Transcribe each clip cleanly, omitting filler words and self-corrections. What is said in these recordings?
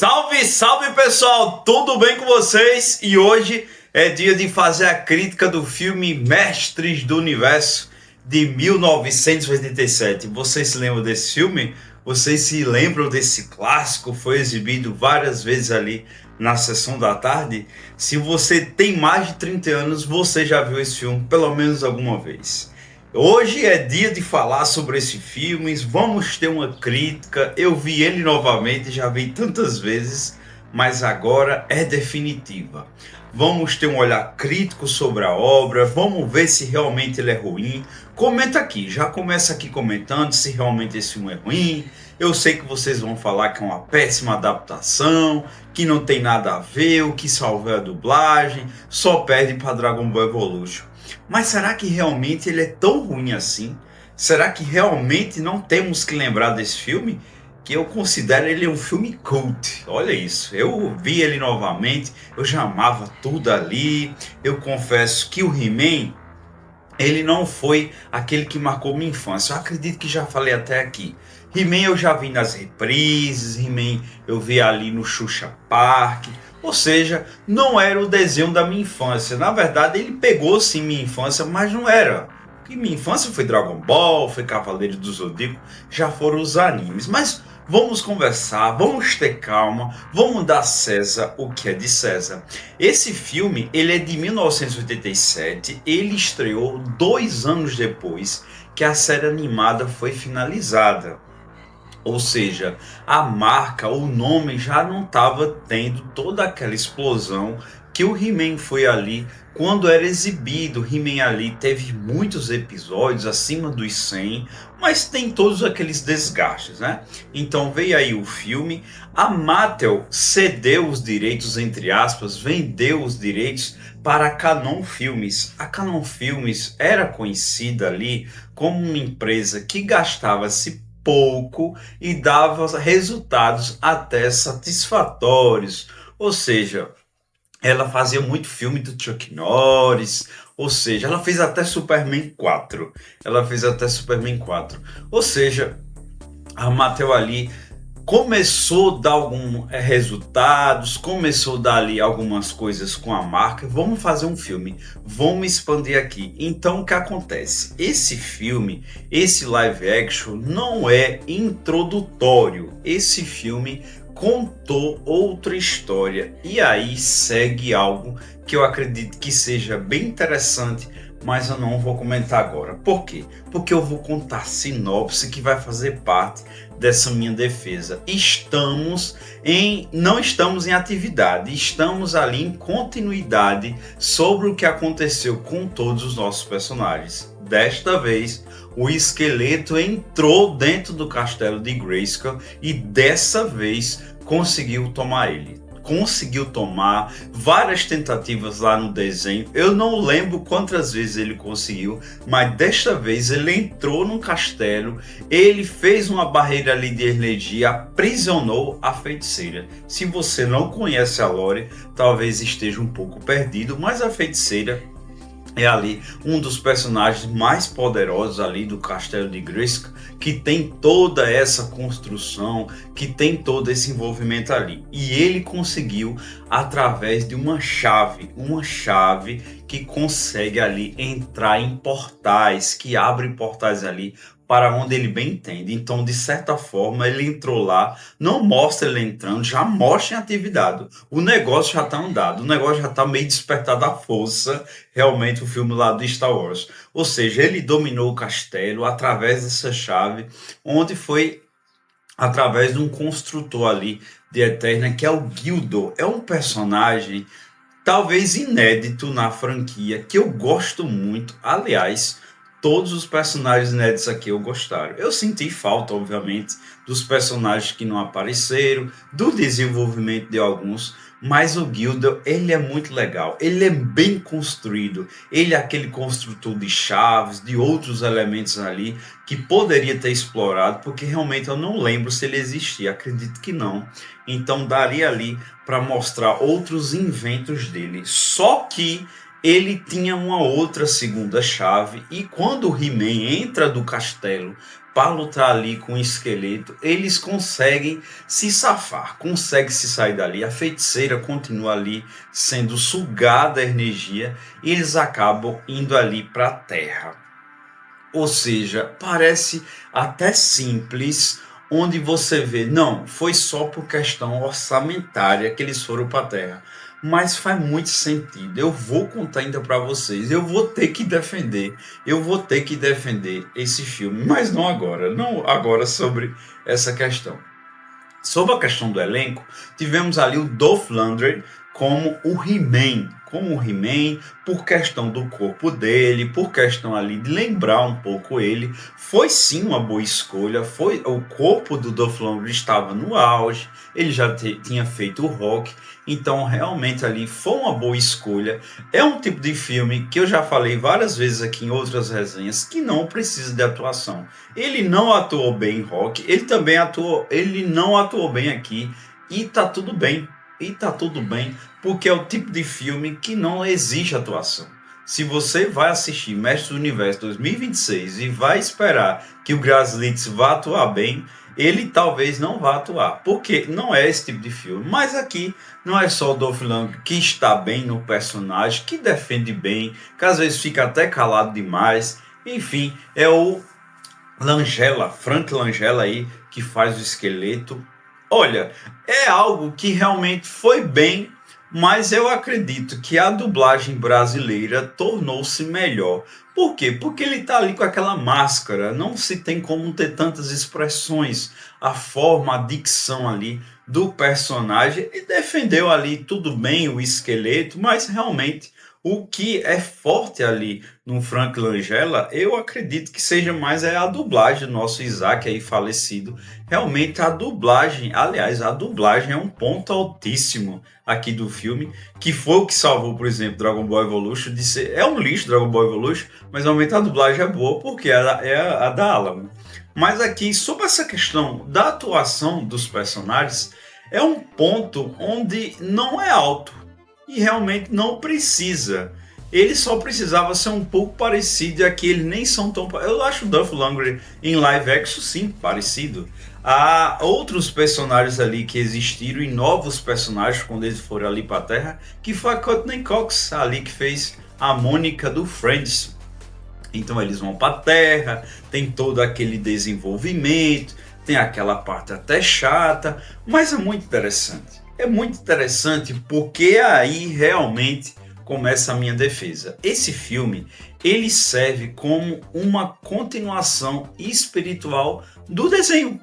Salve, salve pessoal, tudo bem com vocês? E hoje é dia de fazer a crítica do filme Mestres do Universo de 1987. Vocês se lembram desse filme? Vocês se lembram desse clássico? Foi exibido várias vezes ali na sessão da tarde. Se você tem mais de 30 anos, você já viu esse filme pelo menos alguma vez. Hoje é dia de falar sobre esse filme, vamos ter uma crítica. Eu vi ele novamente, já vi tantas vezes, mas agora é definitiva. Vamos ter um olhar crítico sobre a obra, vamos ver se realmente ele é ruim. Comenta aqui, já começa aqui comentando se realmente esse filme é ruim. Eu sei que vocês vão falar que é uma péssima adaptação, que não tem nada a ver, o que salvou é a dublagem, só perde para Dragon Ball Evolution. Mas será que realmente ele é tão ruim assim? Será que realmente não temos que lembrar desse filme? Que eu considero ele um filme cult. Olha isso, eu vi ele novamente, eu já amava tudo ali. Eu confesso que o He-Man, ele não foi aquele que marcou minha infância. Eu acredito que já falei até aqui. He-Man eu já vi nas reprises, He-Man eu vi ali no Xuxa Park. Ou seja, não era o desenho da minha infância. Na verdade, ele pegou sim minha infância, mas não era. Porque minha infância foi Dragon Ball, foi Cavaleiro do Zodíaco, já foram os animes. Mas vamos conversar, vamos ter calma, vamos dar a César o que é de César. Esse filme, ele é de 1987, ele estreou 2 anos depois que a série animada foi finalizada. Ou seja, a marca, o nome já não estava tendo toda aquela explosão que o He-Man foi ali quando era exibido. He-Man ali teve muitos episódios, acima dos 100, mas tem todos aqueles desgastes, né? Então veio aí o filme, a Mattel cedeu os direitos, entre aspas, vendeu os direitos para a Cannon Filmes. A Cannon Filmes era conhecida ali como uma empresa que gastava-se pouco e dava resultados até satisfatórios. Ou seja, ela fazia muito filme do Chuck Norris, ou seja, ela fez até Superman 4. Ou seja, a Mattel ali começou a dar alguns resultados, começou a dar ali algumas coisas com a marca. Vamos fazer um filme, vamos expandir aqui. Então o que acontece? Esse filme, esse live action não é introdutório. Esse filme contou outra história e aí segue algo que eu acredito que seja bem interessante, mas eu não vou comentar agora. Por quê? Porque eu vou contar a sinopse que vai fazer parte dessa minha defesa. Não estamos em atividade, estamos ali em continuidade sobre o que aconteceu com todos os nossos personagens. Desta vez, o esqueleto entrou dentro do castelo de Grayskull e dessa vez conseguiu tomar ele. Conseguiu tomar várias tentativas lá no desenho. Eu não lembro quantas vezes ele conseguiu, mas desta vez ele entrou num castelo, ele fez uma barreira ali de energia, aprisionou a feiticeira. Se você não conhece a lore, talvez esteja um pouco perdido, mas a feiticeira é ali um dos personagens mais poderosos ali do castelo de Grayskull, que tem toda essa construção, que tem todo esse envolvimento ali. E ele conseguiu através de uma chave que consegue ali entrar em portais, que abre portais ali para onde ele bem entende. Então, de certa forma, ele entrou lá, não mostra ele entrando, já mostra em atividade. O negócio já está andado, o negócio já está meio despertado à força, realmente, o filme lá do Star Wars. Ou seja, ele dominou o castelo através dessa chave, onde foi através de um construtor ali de Eterna, que é o Gildo. É um personagem talvez inédito na franquia, que eu gosto muito. Aliás, todos os personagens inéditos aqui eu gostaram. Eu senti falta, obviamente, dos personagens que não apareceram, do desenvolvimento de alguns, mas o Gildo, ele é muito legal, ele é bem construído, ele é aquele construtor de chaves, de outros elementos ali, que poderia ter explorado, porque realmente eu não lembro se ele existia, acredito que não. Então daria ali para mostrar outros inventos dele, só que ele tinha uma outra segunda chave, e quando o He-Man entra do castelo para lutar ali com o esqueleto, eles conseguem se safar, conseguem se sair dali. A feiticeira continua ali sendo sugada a energia e eles acabam indo ali para a Terra. Ou seja, parece até simples, onde você vê, não, foi só por questão orçamentária que eles foram para a Terra. Mas faz muito sentido. Eu vou contar ainda para vocês. Eu vou ter que defender. Eu vou ter que defender esse filme, mas não agora. Não agora sobre essa questão. Sobre a questão do elenco, tivemos ali o Dolph Lundgren como o He-Man. Como o He-Man, por questão do corpo dele, por questão ali de lembrar um pouco ele, foi sim uma boa escolha. Foi, o corpo do Dolph Lundgren estava no auge, ele já tinha feito o Rock, então realmente ali foi uma boa escolha. É um tipo de filme que eu já falei várias vezes aqui em outras resenhas que não precisa de atuação. Ele não atuou bem em Rock, ele não atuou bem aqui e tá tudo bem. E tá tudo bem, porque é o tipo de filme que não exige atuação. Se você vai assistir Mestre do Universo 2026 e vai esperar que o Grazlitz vá atuar bem, ele talvez não vá atuar, porque não é esse tipo de filme. Mas aqui não é só o Dolph Lundgren que está bem no personagem, que defende bem, que às vezes fica até calado demais. Enfim, é o Langella, Frank Langella aí, que faz o esqueleto. Olha, é algo que realmente foi bem, mas eu acredito que a dublagem brasileira tornou-se melhor. Por quê? Porque ele está ali com aquela máscara, não se tem como ter tantas expressões, a forma, a dicção ali do personagem, e defendeu ali tudo bem o esqueleto, mas realmente o que é forte ali no Frank Langella, eu acredito que seja mais a dublagem do nosso Isaac aí falecido. Realmente a dublagem, aliás, a dublagem é um ponto altíssimo aqui do filme, que foi o que salvou, por exemplo, Dragon Ball Evolution de ser... É um lixo Dragon Ball Evolution, mas realmente a dublagem é boa porque é a da Alamo. Mas aqui, sobre essa questão da atuação dos personagens, é um ponto onde não é alto. E realmente não precisa. Ele só precisava ser um pouco parecido, e aqui eles nem são tão... Eu acho o Dolph Lundgren em live action sim, parecido. Há outros personagens ali que existiram, e novos personagens quando eles foram ali para a Terra, que foi a Courtney Cox ali que fez a Mônica do Friends. Então eles vão para a Terra, tem todo aquele desenvolvimento, tem aquela parte até chata, mas é muito interessante. É muito interessante porque aí realmente começa a minha defesa. Esse filme, ele serve como uma continuação espiritual do desenho.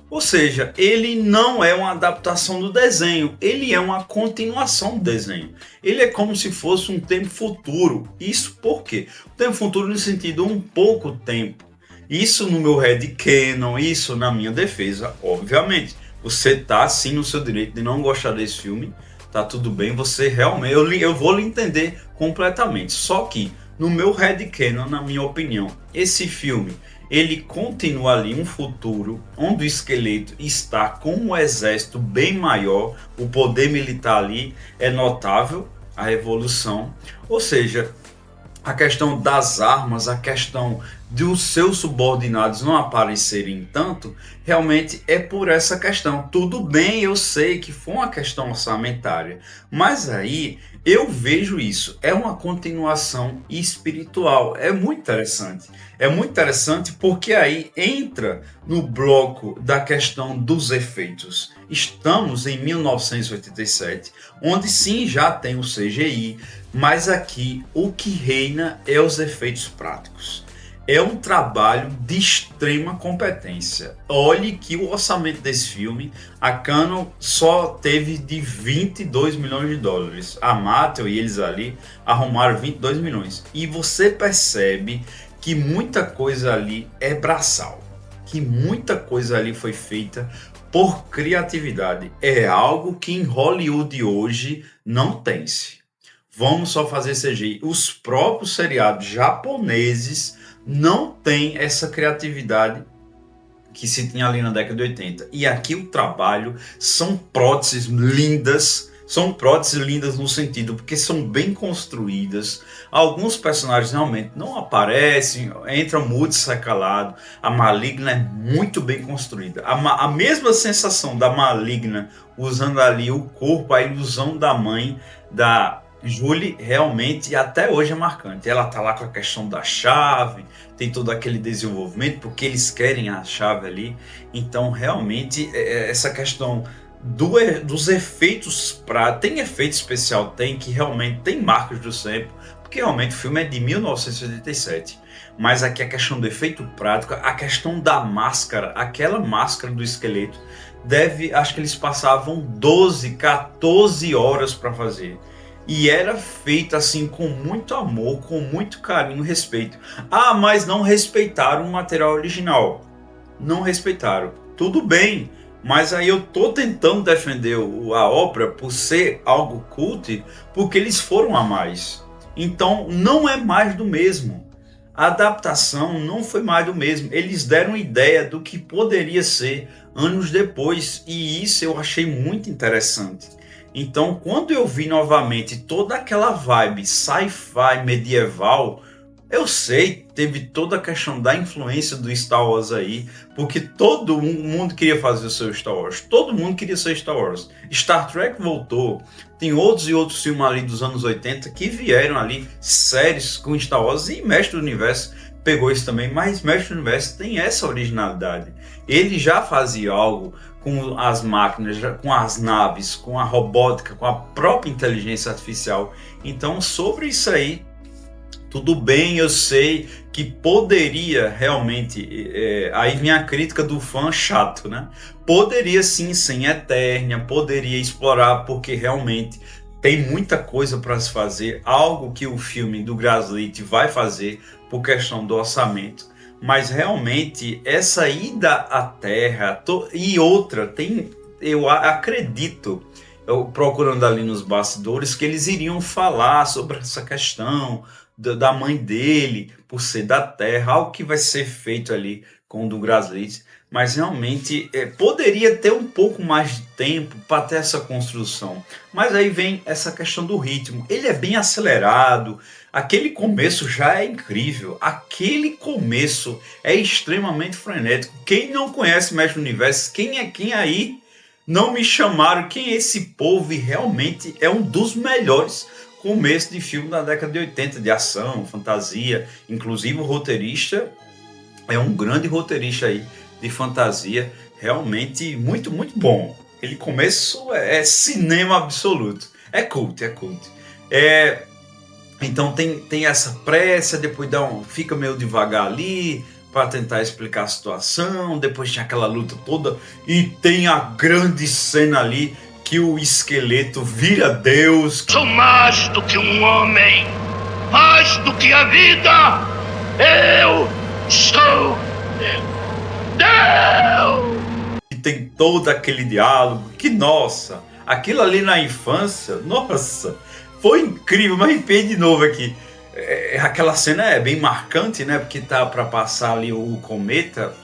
Ou seja, ele não é uma adaptação do desenho, ele é uma continuação do desenho. Ele é como se fosse um tempo futuro. Isso por quê? O tempo futuro no sentido um pouco tempo. Isso no meu headcanon, isso na minha defesa, obviamente. Você tá sim no seu direito de não gostar desse filme, tá tudo bem, você realmente, eu vou lhe entender completamente. Só que no meu headcanon, na minha opinião, esse filme, ele continua ali um futuro onde o esqueleto está com um exército bem maior, o poder militar ali é notável, a evolução, ou seja, a questão das armas, a questão dos seus subordinados não aparecerem tanto, realmente é por essa questão. Tudo bem, eu sei que foi uma questão orçamentária, mas aí eu vejo isso, é uma continuação espiritual, é muito interessante. É muito interessante porque aí entra no bloco da questão dos efeitos. Estamos em 1987, onde sim já tem o CGI, mas aqui o que reina é os efeitos práticos. É um trabalho de extrema competência. Olhe que o orçamento desse filme, a Canon só teve de 22 milhões de dólares. A Mattel e eles ali arrumaram 22 milhões. E você percebe que muita coisa ali é braçal. Que muita coisa ali foi feita por criatividade. É algo que em Hollywood hoje não tem-se. Vamos só fazer CGI. Os próprios seriados japoneses não tem essa criatividade que se tinha ali na década de 80. E aqui o trabalho são próteses lindas, São próteses lindas no sentido, porque são bem construídas. Alguns personagens realmente não aparecem, entram muito secalado. A Maligna é muito bem construída. A mesma sensação da Maligna usando ali o corpo, a ilusão da mãe da Julie, realmente até hoje é marcante. Ela tá lá com a questão da chave, tem todo aquele desenvolvimento, porque eles querem a chave ali. Então realmente essa questão dos efeitos tem efeito especial, tem que realmente tem marcas do tempo, porque realmente o filme é de 1987. Mas aqui a questão do efeito prático, a questão da máscara, aquela máscara do esqueleto, acho que eles passavam 12, 14 horas para fazer. E era feita assim com muito amor, com muito carinho e respeito. Ah, mas não respeitaram o material original. Não respeitaram. Tudo bem, mas aí eu tô tentando defender a obra por ser algo cult, porque eles foram a mais. Então não é mais do mesmo. A adaptação não foi mais do mesmo. Eles deram ideia do que poderia ser anos depois, e isso eu achei muito interessante. Então, quando eu vi novamente toda aquela vibe sci-fi medieval, eu sei, teve toda a questão da influência do Star Wars aí, porque todo mundo queria fazer o seu Star Wars, todo mundo queria ser Star Wars. Star Trek voltou, tem outros e outros filmes ali dos anos 80 que vieram ali, séries com Star Wars, e Mestre do Universo pegou isso também, mas Mestre do Universo tem essa originalidade. Ele já fazia algo com as máquinas, com as naves, com a robótica, com a própria inteligência artificial. Então, sobre isso aí, tudo bem, eu sei que poderia realmente, aí vem a crítica do fã chato, né? Poderia sim, sem Eternia, poderia explorar, porque realmente tem muita coisa para se fazer, algo que o filme do Grassley vai fazer por questão do orçamento. Mas realmente essa ida à Terra e outra, eu acredito, procurando ali nos bastidores, que eles iriam falar sobre essa questão da mãe dele, por ser da Terra, algo que vai ser feito ali com o do Grassley, mas realmente poderia ter um pouco mais de tempo para ter essa construção. Mas aí vem essa questão do ritmo, ele é bem acelerado, aquele começo já é incrível, aquele começo é extremamente frenético. Quem não conhece Mestre do Universo, quem é quem aí? Não me chamaram, quem é esse povo? E realmente é um dos melhores começo de filme da década de 80, de ação, fantasia. Inclusive o roteirista é um grande roteirista aí de fantasia, realmente muito, muito bom. Ele começo é cinema absoluto, é cult. Então tem essa pressa, depois fica meio devagar ali para tentar explicar a situação, depois tinha aquela luta toda e tem a grande cena ali que o esqueleto vira Deus. Sou mais do que um homem, mais do que a vida. Eu sou Deus. E tem todo aquele diálogo que, nossa, aquilo ali na infância, nossa, foi incrível. Mas arrepiei de novo aqui. Aquela cena é bem marcante, né? Porque tá para passar ali o cometa,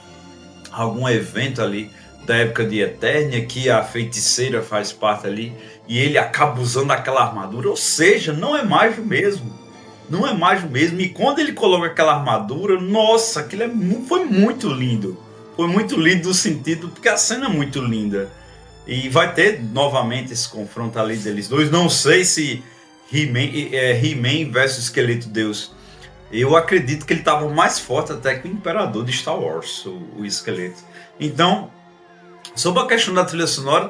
algum evento ali da época de Eternia, que a feiticeira faz parte ali, e ele acaba usando aquela armadura, ou seja, não é mais o mesmo. Não é mais o mesmo. E quando ele coloca aquela armadura, nossa, aquilo foi muito lindo. Foi muito lindo no sentido, porque a cena é muito linda. E vai ter novamente esse confronto ali deles dois. Não sei se He-Man versus Esqueleto Deus. Eu acredito que ele estava mais forte até que o Imperador de Star Wars, o esqueleto. Então, sobre a questão da trilha sonora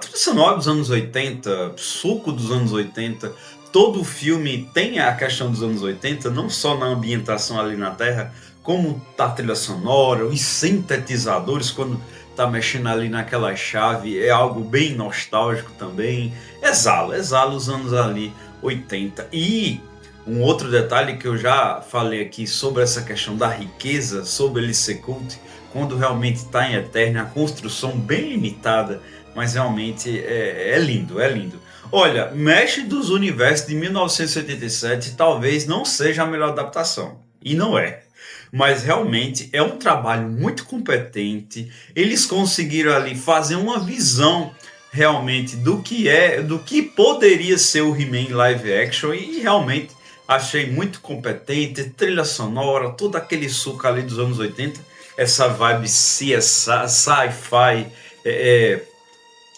dos anos 80, suco dos anos 80, todo o filme tem a questão dos anos 80, não só na ambientação ali na Terra, como a trilha sonora, os sintetizadores, quando tá mexendo ali naquela chave, é algo bem nostálgico também. Exala os anos ali 80. E um outro detalhe que eu já falei aqui sobre essa questão da riqueza, sobre ele ser cult, quando realmente está em Eternia, a construção bem limitada, mas realmente é lindo, é lindo. Olha, Mestre dos Universos de 1987 talvez não seja a melhor adaptação, e não é. Mas realmente é um trabalho muito competente, eles conseguiram ali fazer uma visão realmente do que poderia ser o He-Man live action, e realmente achei muito competente, trilha sonora, todo aquele suco ali dos anos 80, essa vibe sci-fi,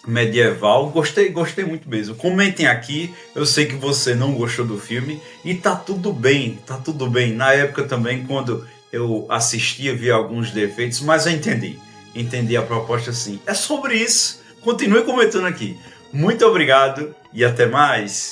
medieval, gostei muito mesmo. Comentem aqui, eu sei que você não gostou do filme e tá tudo bem, tá tudo bem. Na época também, quando eu assistia, vi alguns defeitos, mas eu entendi a proposta sim. É sobre isso, continue comentando aqui. Muito obrigado e até mais.